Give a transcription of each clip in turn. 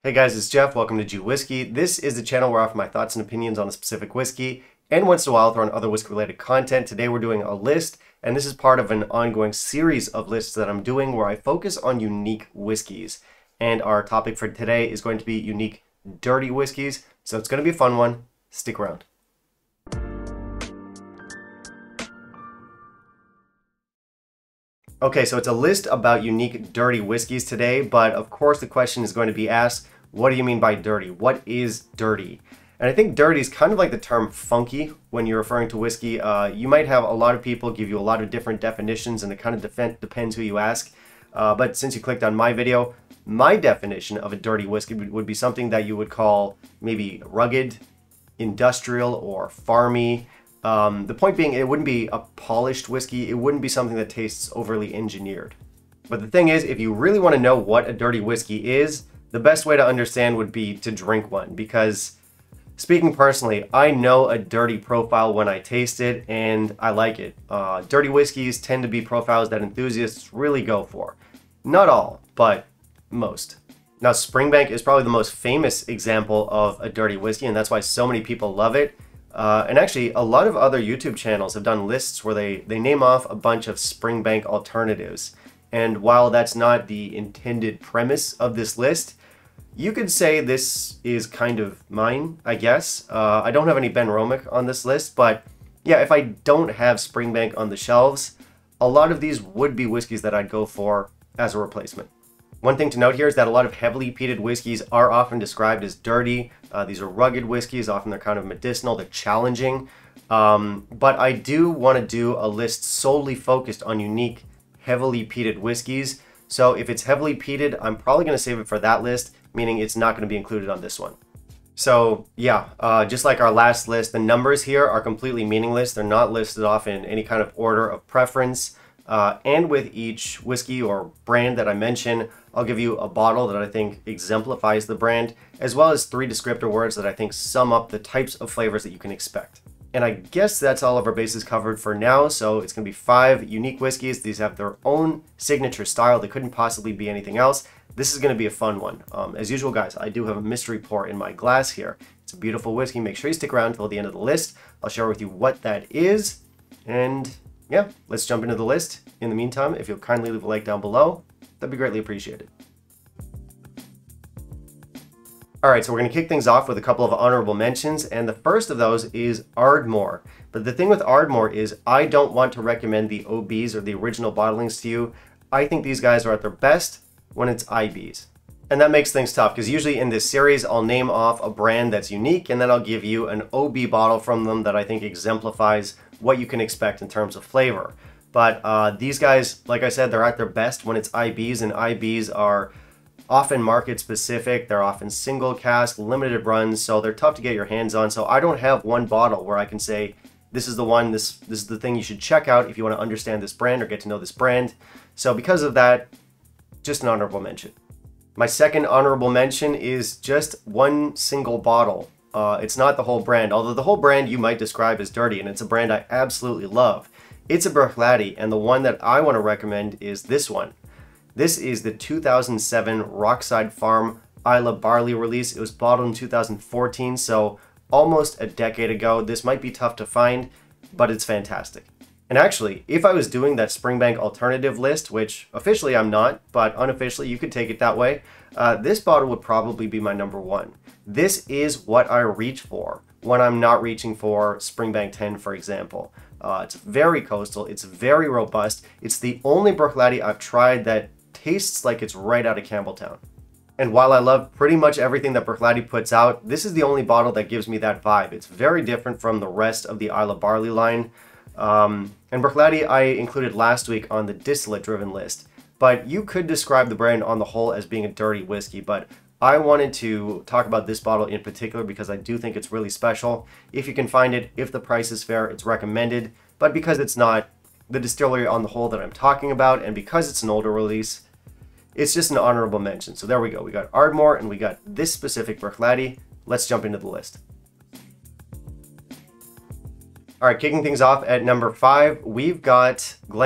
Hey guys, it's Jeff. Welcome to Whiskey. This is the channel where I offer my thoughts and opinions on a specific whiskey, and once in a while throw in other whiskey-related content. Today we're doing a list, and this is part of an ongoing series of lists that I'm doing where I focus on unique whiskeys. And our topic for today is going to be unique dirty whiskeys, so it's going to be a fun one. Stick around. Okay, so it's a list about unique dirty whiskeys today, but of course the question is going to be asked, what do you mean by dirty? What is dirty? And I think dirty is kind of like the term funky when you're referring to whiskey. You might have a lot of people give you a lot of different definitions, and it kind of depends who you ask. But since you clicked on my video, my definition of a dirty whiskey would be something that you would call maybe rugged, industrial, or farmy. The point being, it wouldn't be a polished whiskey. It wouldn't be something that tastes overly engineered. But the thing is, if you really want to know what a dirty whiskey is, the best way to understand would be to drink one, because speaking personally, I know a dirty profile when I taste it, and I like it. Dirty whiskeys tend to be profiles that enthusiasts really go for. Not all, but most. Now, Springbank is probably the most famous example of a dirty whiskey, and that's why so many people love it. And actually, a lot of other YouTube channels have done lists where they name off a bunch of Springbank alternatives. And while that's not the intended premise of this list, you could say this is kind of mine, I guess. I don't have any Ben Romick on this list, but yeah, if I don't have Springbank on the shelves, a lot of these would be whiskeys that I'd go for as a replacement. One thing to note here is that a lot of heavily peated whiskeys are often described as dirty. These are rugged whiskeys. Often they're kind of medicinal. They're challenging. But I do want to do a list solely focused on unique, heavily peated whiskeys. So if it's heavily peated, I'm probably going to save it for that list, meaning it's not going to be included on this one. So yeah, just like our last list, the numbers here are completely meaningless. They're not listed off in any kind of order of preference. And with each whiskey or brand that I mention, I'll give you a bottle that I think exemplifies the brand, as well as 3 descriptor words that I think sum up the types of flavors that you can expect. And I guess that's all of our bases covered for now. So it's going to be 5 unique whiskeys. These have their own signature style. They couldn't possibly be anything else. This is going to be a fun one. As usual, guys, I do have a mystery pour in my glass here. It's a beautiful whiskey. Make sure you stick around until the end of the list. I'll share with you what that is. And yeah, let's jump into the list. In the meantime, if you'll kindly leave a like down below, that'd be greatly appreciated. Alright, so we're going to kick things off with a couple of honorable mentions, and the first of those is Ardmore. But the thing with Ardmore is I don't want to recommend the OBs or the original bottlings to you. I think these guys are at their best when it's IBs. And that makes things tough, because usually in this series I'll name off a brand that's unique, and then I'll give you an OB bottle from them that I think exemplifies what you can expect in terms of flavor. But these guys, like I said, they're at their best when it's IBs, and IBs are often market specific. They're often single cask, limited runs, so they're tough to get your hands on. So I don't have one bottle where I can say, this is the one, this is the thing you should check out if you want to understand this brand or get to know this brand. So because of that, just an honorable mention. My second honorable mention is just one single bottle. It's not the whole brand, although the whole brand you might describe as dirty, and it's a brand I absolutely love. It's a Bruichladdich, and the one that I want to recommend is this one. This is the 2007 Rockside Farm Islay Barley release. It was bottled in 2014, so almost a decade ago. This might be tough to find, but it's fantastic. And actually, if I was doing that Springbank alternative list, which officially I'm not, but unofficially you could take it that way, this bottle would probably be my number 1. This is what I reach for when I'm not reaching for Springbank 10, for example. It's very coastal, it's very robust. It's the only Bruichladdich I've tried that tastes like it's right out of Campbelltown. And while I love pretty much everything that Bruichladdich puts out, this is the only bottle that gives me that vibe. It's very different from the rest of the Islay Barley line. And Bruichladdich I included last week on the distillate-driven list. But you could describe the brand on the whole as being a dirty whiskey, but I wanted to talk about this bottle in particular because I do think it's really special. If you can find it, if the price is fair, it's recommended. But because it's not the distillery on the whole that I'm talking about, and because it's an older release, it's just an honorable mention. So there we go. We got Ardmore and we got this specific Bruichladdich. Let's jump into the list. All right, kicking things off at number 5, we've got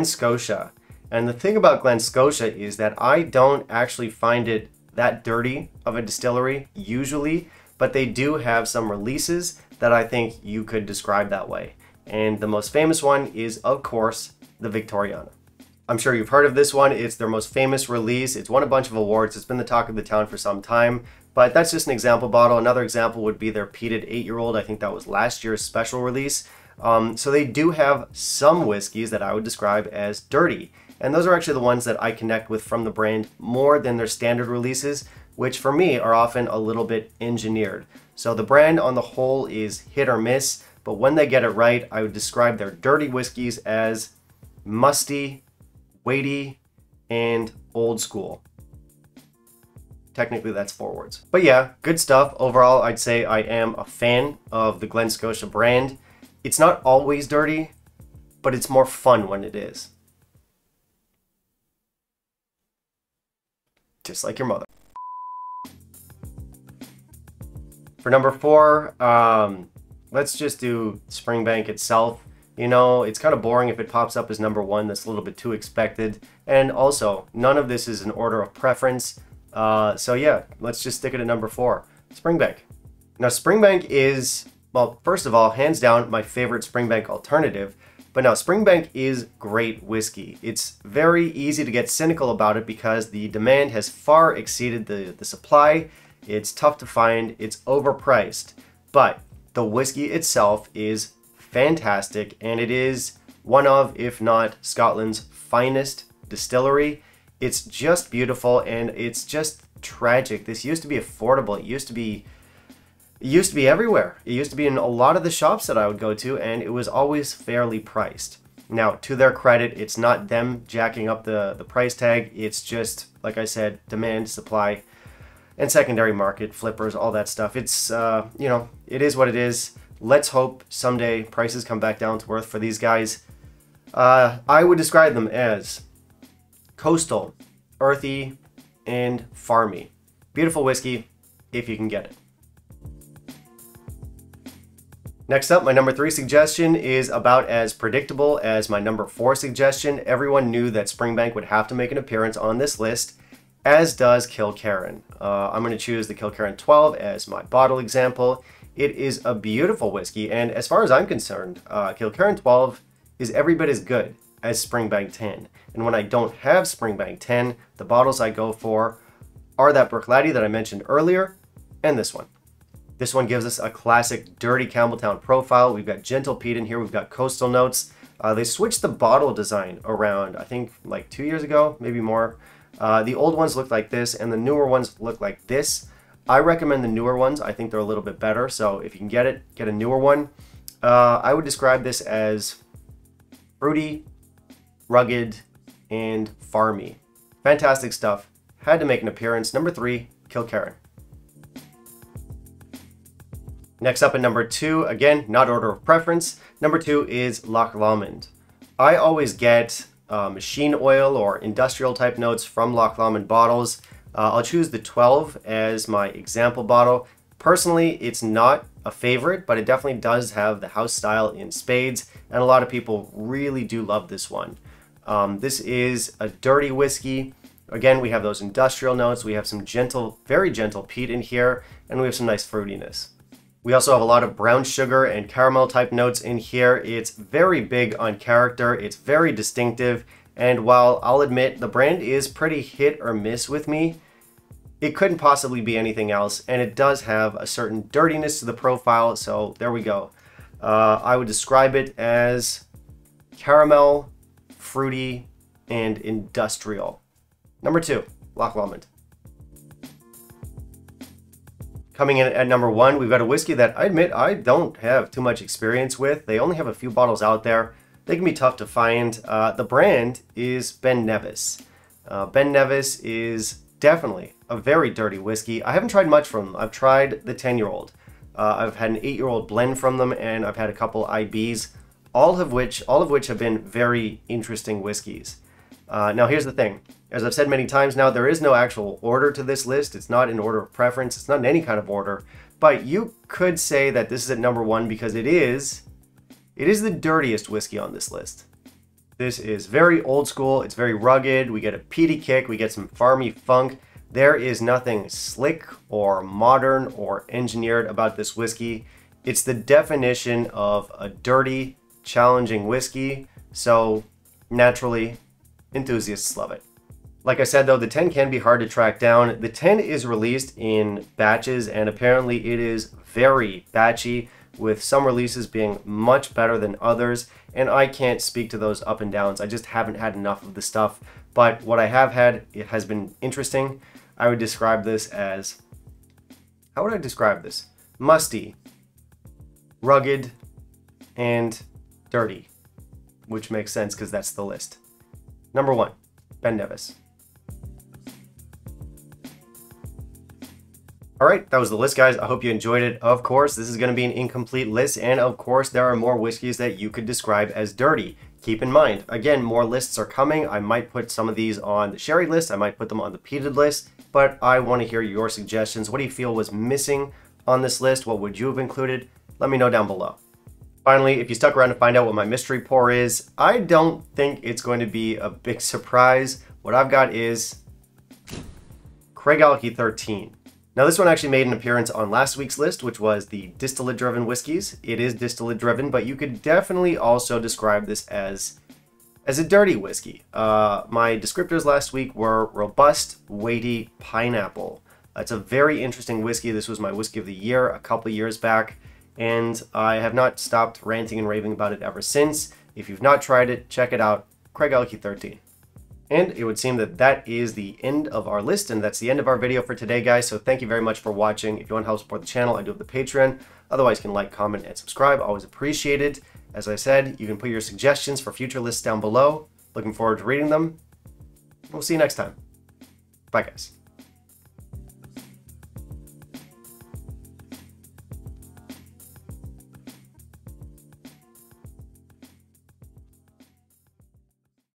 Scotia. And the thing about Scotia is that I don't actually find it that dirty of a distillery usually, but they do have some releases that I think you could describe that way. And the most famous one is, of course, the Victoriana. I'm sure you've heard of this one. It's their most famous release. It's won a bunch of awards. It's been the talk of the town for some time, but that's just an example bottle. Another example would be their peated 8-year-old. I think that was last year's special release. So they do have some whiskeys that I would describe as dirty. And those are actually the ones that I connect with from the brand more than their standard releases, which for me are often a little bit engineered. So the brand on the whole is hit or miss, but when they get it right, I would describe their dirty whiskeys as musty, weighty, and old school. Technically that's 4 words. But yeah, good stuff. Overall, I'd say I am a fan of the Glen Scotia brand. It's not always dirty, but it's more fun when it is. Just like your mother. For number 4, let's just do Springbank itself. You know, it's kind of boring if it pops up as number 1. That's a little bit too expected. And also, none of this is an order of preference. So yeah, let's just stick it at number 4. Springbank. Now, Springbank is, well, first of all, hands down, my favorite Springbank alternative. But now, Springbank is great whiskey. It's very easy to get cynical about it because the demand has far exceeded the supply. It's tough to find. It's overpriced. But the whiskey itself is fantastic, and it is one of, if not Scotland's finest distillery. It's just beautiful, and it's just tragic. This used to be affordable. It used to be everywhere. It used to be in a lot of the shops that I would go to, and it was always fairly priced. Now, to their credit, it's not them jacking up the price tag. It's just, like I said, demand, supply, and secondary market, flippers, all that stuff. It's, you know, it is what it is. Let's hope someday prices come back down to earth for these guys. I would describe them as coastal, earthy, and farmy. Beautiful whiskey, if you can get it. Next up, my number 3 suggestion is about as predictable as my number 4 suggestion. Everyone knew that Springbank would have to make an appearance on this list, as does Kilkerran. I'm going to choose the Kilkerran 12 as my bottle example. It is a beautiful whiskey, and as far as I'm concerned, Kilkerran 12 is every bit as good as Springbank 10. And when I don't have Springbank 10, the bottles I go for are that Bruichladdich that I mentioned earlier, and this one. This one gives us a classic dirty Campbelltown profile. We've got gentle peat in here, we've got coastal notes. They switched the bottle design around, I think like 2 years ago, maybe more. The old ones look like this, and the newer ones look like this. I recommend the newer ones. I think they're a little bit better, so if you can get it, get a newer one. I would describe this as fruity, rugged, and farmy. Fantastic stuff. Had to make an appearance. Number 3, Kilkerran. Next up at number 2, again, not order of preference. Number 2 is Loch Lomond. I always get machine oil or industrial type notes from Loch Lomond bottles. I'll choose the 12 as my example bottle. Personally, it's not a favorite, but it definitely does have the house style in spades, and a lot of people really do love this one. This is a dirty whiskey. Again, we have those industrial notes. We have some gentle, very gentle peat in here, and we have some nice fruitiness. We also have a lot of brown sugar and caramel type notes in here. It's very big on character. It's very distinctive. And while I'll admit the brand is pretty hit or miss with me, it couldn't possibly be anything else. And it does have a certain dirtiness to the profile. So there we go. I would describe it as caramel, fruity, and industrial. Number 2, Loch Lomond. Coming in at number 1, we've got a whiskey that I admit I don't have too much experience with. They only have a few bottles out there. They can be tough to find. The brand is Ben Nevis. Ben Nevis is definitely a very dirty whiskey. I haven't tried much from them. I've tried the 10-year-old. I've had an 8-year-old blend from them, and I've had a couple IBs, all of which have been very interesting whiskeys. Now here's the thing. As I've said many times now, there is no actual order to this list. It's not in order of preference. It's not in any kind of order. But you could say that this is at number 1 because it is the dirtiest whiskey on this list. This is very old school. It's very rugged. We get a peaty kick. We get some farmy funk. There is nothing slick or modern or engineered about this whiskey. It's the definition of a dirty, challenging whiskey, so naturally, enthusiasts love it. Like I said though, the 10 can be hard to track down. The 10 is released in batches, and apparently it is very batchy, with some releases being much better than others, and I can't speak to those up and downs. I just haven't had enough of the stuff, but what I have had, it has been interesting. I would describe this as, how would I describe this? Musty, rugged, and dirty, which makes sense because that's the list. Number 1, Ben Nevis. Alright, that was the list, guys. I hope you enjoyed it. Of course, this is going to be an incomplete list, and of course, there are more whiskeys that you could describe as dirty. Keep in mind, again, more lists are coming. I might put some of these on the sherry list. I might put them on the peated list, but I want to hear your suggestions. What do you feel was missing on this list? What would you have included? Let me know down below. Finally, if you stuck around to find out what my mystery pour is, I don't think it's going to be a big surprise. What I've got is Craigalky 13. Now this one actually made an appearance on last week's list, which was the distillate-driven whiskeys. It is distillate-driven, but you could definitely also describe this as a dirty whiskey. My descriptors last week were robust, weighty, pineapple. It's a very interesting whiskey. This was my whiskey of the year a couple of years back, and I have not stopped ranting and raving about it ever since. If you've not tried it, check it out, Craigalky 13. And it would seem that that is the end of our list, and that's the end of our video for today, guys. So thank you very much for watching. If you want to help support the channel, I do have the Patreon. Otherwise, you can like, comment, and subscribe. Always appreciated. As I said, you can put your suggestions for future lists down below. Looking forward to reading them. We'll see you next time. Bye, guys.